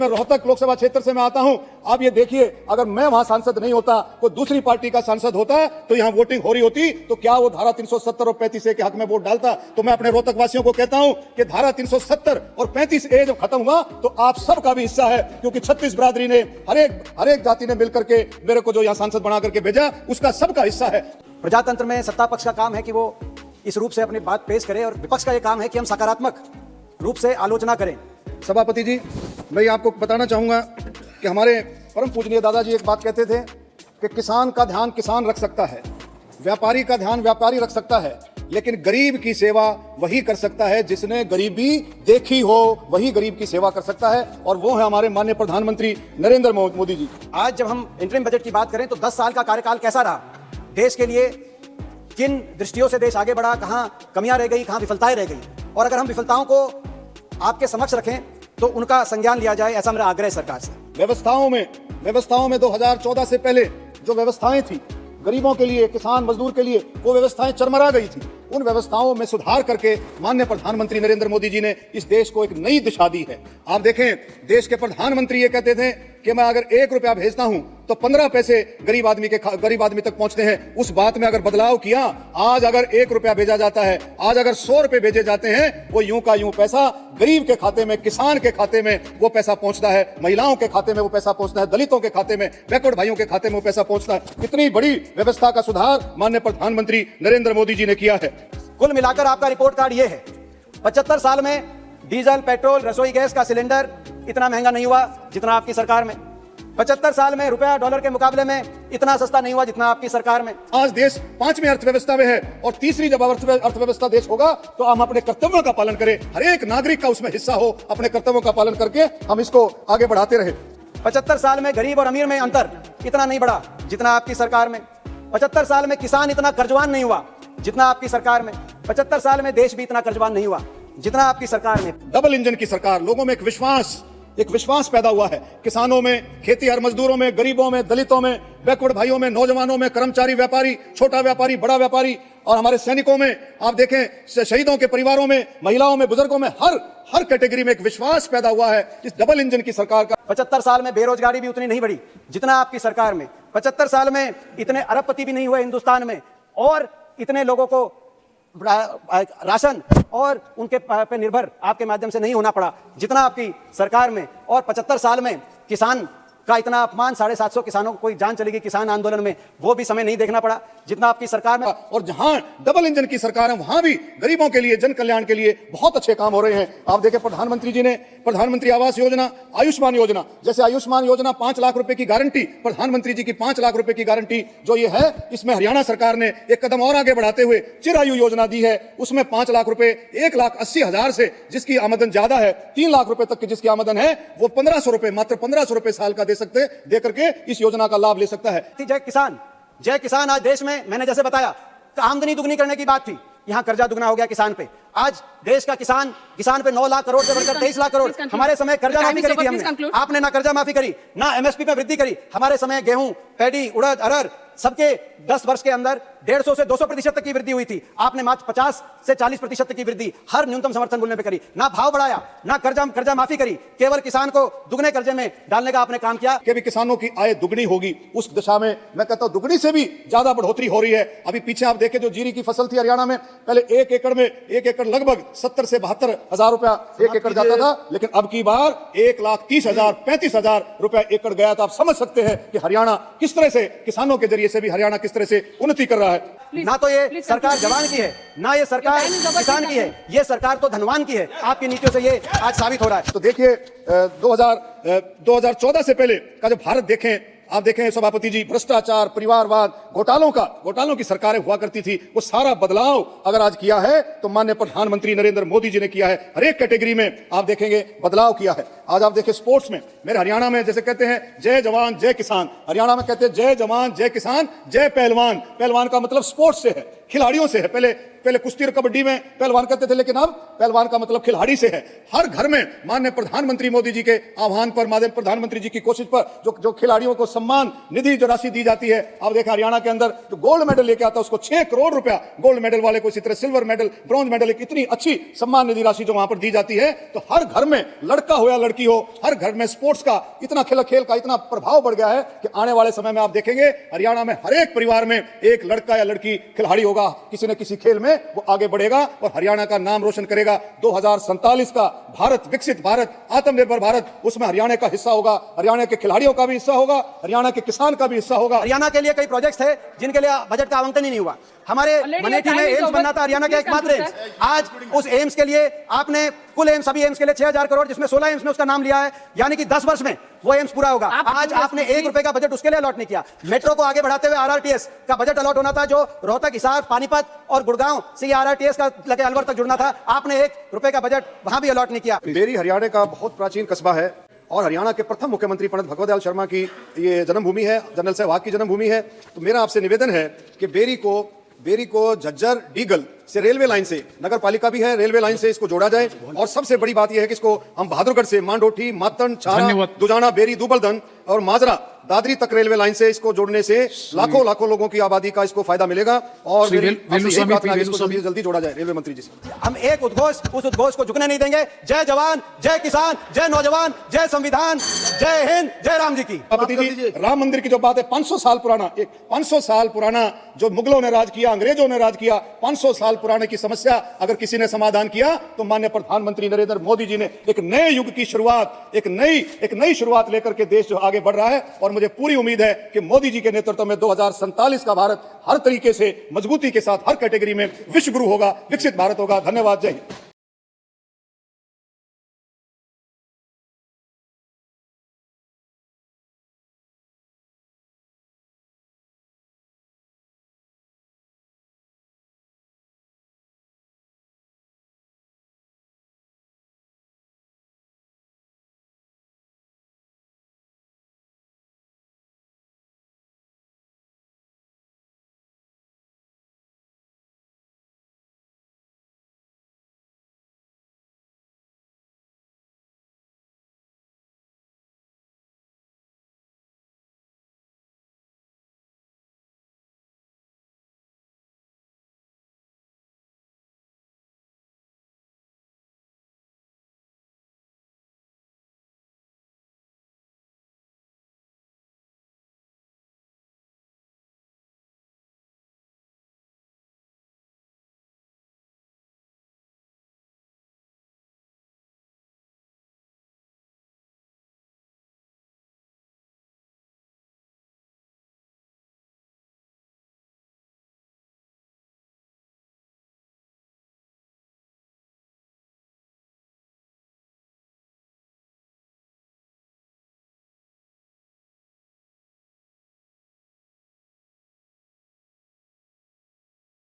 मैं रोहतक लोकसभा क्षेत्र से मैं आता हूं। आप ये देखिए, अगर मैं वहां सांसद नहीं होता, कोई दूसरी पार्टी का सांसद होता, तो यहां वोटिंग हो रही होती, तो क्या वो धारा 370 और 35A के हक में वोट डालता? तो मैं अपने रोहतक वासियों को कहता हूं कि धारा 370 और 35A जब खत्म हुआ तो आप सबका भी हिस्सा है, क्योंकि 36 बिरादरी ने हर एक जाति ने मिलकर के मेरे को जो यहां सांसद बना करके भेजा, उसका सबका हिस्सा है। प्रजातंत्र में सत्ता पक्ष का काम है कि वो इस रूप से अपनी बात पेश करे और विपक्ष का यह काम है कि हम सकारात्मक रूप से आलोचना करें। सभापति जी, मैं आपको बताना चाहूंगा कि हमारे परम पूजनीय दादाजी एक बात कहते थे कि किसान का ध्यान किसान रख सकता है, व्यापारी का ध्यान व्यापारी रख सकता है, लेकिन गरीब की सेवा वही कर सकता है जिसने गरीबी देखी हो, वही गरीब की सेवा कर सकता है, और वो है हमारे माननीय प्रधानमंत्री नरेंद्र मोदी जी। आज जब हम इंटरिम बजट की बात करें तो 10 साल का कार्यकाल कैसा रहा, देश के लिए किन दृष्टियों से देश आगे बढ़ा, कहां कमियां रह गई, कहां विफलताएं रह गई, और अगर हम विफलताओं को आपके समक्ष रखें तो उनका संज्ञान लिया जाए, ऐसा मेरा आग्रह है सरकार से। व्यवस्थाओं में 2014 से पहले जो व्यवस्थाएं थी गरीबों के लिए, किसान मजदूर के लिए, वो व्यवस्थाएं चरमरा गई थी। उन व्यवस्थाओं में सुधार करके माननीय प्रधानमंत्री नरेंद्र मोदी जी ने इस देश को एक नई दिशा दी है। आप देखें, देश के प्रधानमंत्री ये कहते थे कि मैं अगर 1 रुपया भेजता हूं तो 15 पैसे गरीब आदमी तक पहुंचते हैं। उस बात में अगर बदलाव किया, आज अगर 1 रुपया भेजा जाता है, आज अगर 100 रुपए भेजे जाते हैं, वो यूं का यूं पैसा गरीब के खाते में, किसान के खाते में वो पैसा पहुंचता है, महिलाओं के खाते में वो पैसा पहुंचता है, दलितों के खाते में, बैकवर्ड भाइयों के खाते में वो पैसा पहुंचता है। कितनी बड़ी व्यवस्था का सुधार माननीय प्रधानमंत्री नरेंद्र मोदी जी ने किया है। कुल मिलाकर आपका रिपोर्ट कार्ड ये है, 75 साल में डीजल, पेट्रोल, रसोई गैस का सिलेंडर इतना महंगा नहीं हुआ जितना आपकी सरकार में। 75 साल में रुपया डॉलर के मुकाबले में इतना सस्ता नहीं हुआ जितना आपकी सरकार में। आज देश 5वीं अर्थव्यवस्था में है, और तीसरी जब अर्थव्यवस्था देश होगा तो हम अपने कर्तव्यों का पालन करें, हर एक नागरिक का उसमें हिस्सा हो, अपने कर्तव्यों का पालन करके हम इसको आगे बढ़ाते रहे। 75 साल में गरीब और अमीर में अंतर इतना नहीं बढ़ा जितना आपकी सरकार में। 75 साल में किसान इतना कर्जवान नहीं हुआ जितना आपकी सरकार में। 75 साल में देश भी इतना कर्जवान नहीं हुआ जितना आपकी सरकार में। डबल इंजन की सरकार, लोगों में एक विश्वास पैदा हुआ है, किसानों में, खेतीहर मजदूरों में, गरीबों में, दलितों में, बैकवर्ड भाइयों में, नौजवानों में, कर्मचारी, व्यापारी, छोटा व्यापारी, बड़ा व्यापारी, और हमारे सैनिकों में, आप देखें शहीदों के परिवारों में, महिलाओं में, बुजुर्गों में, हर कैटेगरी में एक विश्वास पैदा हुआ है इस डबल इंजन की सरकार का। 75 साल में बेरोजगारी भी उतनी नहीं बढ़ी जितना आपकी सरकार में। 75 साल में इतने अरबपति भी नहीं हुए हिंदुस्तान में, और इतने लोगों को राशन और उनके पे निर्भर आपके माध्यम से नहीं होना पड़ा जितना आपकी सरकार में। और 75 साल में किसान का इतना अपमान, 750 किसानों को कोई जान चली गई किसान आंदोलन में, वो भी समय नहीं देखना पड़ा जितना आपकी सरकार में। और जहां डबल इंजन की सरकार है वहां भी गरीबों के लिए, जन कल्याण के लिए बहुत अच्छे काम हो रहे हैं। आप देखें, प्रधानमंत्री जी ने प्रधानमंत्री आवास योजना, आयुष्मान योजना, जैसे आयुष्मान योजना 5 लाख रुपए की गारंटी, प्रधानमंत्री जी की 5 लाख रुपए की गारंटी जो ये है, इसमें हरियाणा सरकार ने एक कदम और आगे बढ़ाते हुए चिरायु योजना दी है। उसमें 5 लाख रुपए 1,80,000 से जिसकी आमदन ज्यादा है, 3 लाख रुपए तक की जिसकी आमदन है, वो 1500 रुपए, मात्र 1500 रुपए साल का दे करके इस योजना का लाभ ले सकता है। जय किसान आज देश में, मैंने जैसे बताया, आमदनी दुगनी करने की बात थी, यहां कर्जा दुगना हो गया किसान पे। आज देश का किसान पे 9 लाख करोड़ से बढ़कर 23 लाख करोड़। हमारे समय कर्जा माफी करी थी हमने, आपने ना कर्जा माफी करी ना एमएसपी में वृद्धि करी। हमारे समय गेहूं, पैडी, उड़द, अरहर सबके 10 वर्ष के अंदर 150 से 200% तक की वृद्धि हुई थी। आपने मात्र 50 से 40% तक की वृद्धि हर न्यूनतम समर्थन मूल्य पे करी। ना भाव बढ़ाया, ना कर्जा माफी करी, केवल किसान को दुगने कर्जे में डालने का आपने काम किया। कि भी किसानों की आय दुगनी होगी, उस दिशा में मैं कहता हूं दुगनी से भी ज्यादा बढ़ोतरी हो रही है। अभी पीछे आप देखें, जो जीरी की फसल थी हरियाणा में, पहले 1 एकड़ लगभग 70 से 72 हजार रुपया 1 एकड़ जाता था, लेकिन अब की बार 1,30,000 35,000 रुपया एकड़ गया। तो आप समझ सकते हैं कि हरियाणा किस तरह से, किसानों के जरिए से भी हरियाणा किस तरह से उन्नति कर रहा है। ना तो ये सरकार जवान की है, ना ये सरकार किसान की है, ये सरकार तो धनवान की है। आपकी नीतियों से ये आज साबित हो रहा है। तो देखिए, 2014 से पहले का जब भारत देखें, आप देखें सभापति जी, भ्रष्टाचार, परिवारवाद, घोटालों की सरकारें हुआ करती थी, वो सारा बदलाव अगर आज किया है तो माननीय प्रधानमंत्री नरेंद्र मोदी जी ने किया है। हर एक कैटेगरी में आप देखेंगे बदलाव किया है। आज आप देखें स्पोर्ट्स में, मेरे हरियाणा में जैसे कहते हैं जय जवान जय किसान, हरियाणा में कहते हैं जय जवान जय किसान जय पहलवान। पहलवान का मतलब स्पोर्ट्स से है खिलाड़ियों से है। पहले कुश्ती और कबड्डी में पहलवान कहते थे, लेकिन अब पहलवान का मतलब खिलाड़ी से है। हर घर में माननीय प्रधानमंत्री मोदी जी के आह्वान पर, माननीय प्रधानमंत्री जी की कोशिश पर जो खिलाड़ियों को सम्मान निधि जो राशि दी जाती है, अब देखा हरियाणा के अंदर जो गोल्ड मेडल लेके आता है उसको 6 करोड़ रुपया गोल्ड मेडल वाले को, इसी तरह सिल्वर मेडल, ब्रॉन्ज मेडल, एक इतनी अच्छी सम्मान निधि राशि जो वहां पर दी जाती है। तो हर घर में लड़का हो या लड़की हो, हर घर में स्पोर्ट्स का इतना खेल का इतना प्रभाव बढ़ गया है कि आने वाले समय में आप देखेंगे हरियाणा में हर एक परिवार में एक लड़का या लड़की खिलाड़ी होगा, किसी न किसी खेल में वो आगे बढ़ेगा और हरियाणा का नाम रोशन करेगा। 2047 का भारत, विकसित भारत, आत्मनिर्भर भारत, उसमें हरियाणा का हिस्सा होगा, हरियाणा के खिलाड़ियों का भी हिस्सा होगा, हरियाणा के किसान का भी हिस्सा होगा। हरियाणा के लिए कई प्रोजेक्ट्स थे जिनके लिए बजट का आवंटन ही नहीं हुआ। हमारे मनेठी में एम्स बनना था, हरियाणा का एकमात्र एम्स। आज उस एम्स के लिए आपने कुल एम्स, सभी एम्स के लिए 6000 करोड़, जिसमें 16 एम्स ने उसका नाम लिया है, यानी कि 10 वर्ष में वो एम्स पूरा होगा। आज आपने 1 रुपए का बजट उसके लिए अलॉट नहीं किया। मेट्रो को आगे बढ़ाते हुए आरआरटीएस का बजट अलॉट होना था, जो रोहतक, हिसार, पानीपत और गुड़गांव से ये आरआरटीएस का लगे अलवर तक जुड़ना था। आपने 1 रुपए का बजट वहां भी अलॉट नहीं किया। बेरी हरियाणा का बहुत प्राचीन कस्बा है और हरियाणा के प्रथम मुख्यमंत्री पंडित भगवत दयाल शर्मा की ये जन्मभूमि है, जनरल सहवाग की जन्मभूमि है। तो मेरा आपसे निवेदन है कि बेरी को झज्जर डीगल से रेलवे लाइन से, नगर पालिका भी है, रेलवे लाइन से इसको जोड़ा जाए। और सबसे बड़ी बात यह है कि इसको हम बहादुरगढ़ से मांडोठी, मातन, छारा, दुजाना, बेरी, दुबलदन और माजरा, दादरी तक रेलवे लाइन से इसको जोड़ने से लाखों लोगों की आबादी का इसको फायदा मिलेगा। और इसको जल्दी जोड़ा जाए रेलवे मंत्री जी से। हम एक उद्घोष, उस उद्घोष को झुकने नहीं देंगे। जय जवान, जय किसान, जय नौजवान, जय संविधान, जय हिंद, जय राम जी की। सभापति जी, राम मंदिर की जो बात है, 500 साल पुराना, एक 500 साल पुराना जो मुगलों ने राज किया, अंग्रेजों ने राज किया, 500 साल पुराने की समस्या अगर किसी ने समाधान किया तो माननीय प्रधानमंत्री नरेंद्र मोदी जी ने एक नए युग की शुरुआत, एक नई शुरुआत लेकर के देश जो आगे बढ़ रहा है। और मुझे पूरी उम्मीद है कि मोदी जी के नेतृत्व में 2047 का भारत हर तरीके से मजबूती के साथ हर कैटेगरी में विश्व गुरु होगा, विकसित भारत होगा। धन्यवाद, जय हिंद।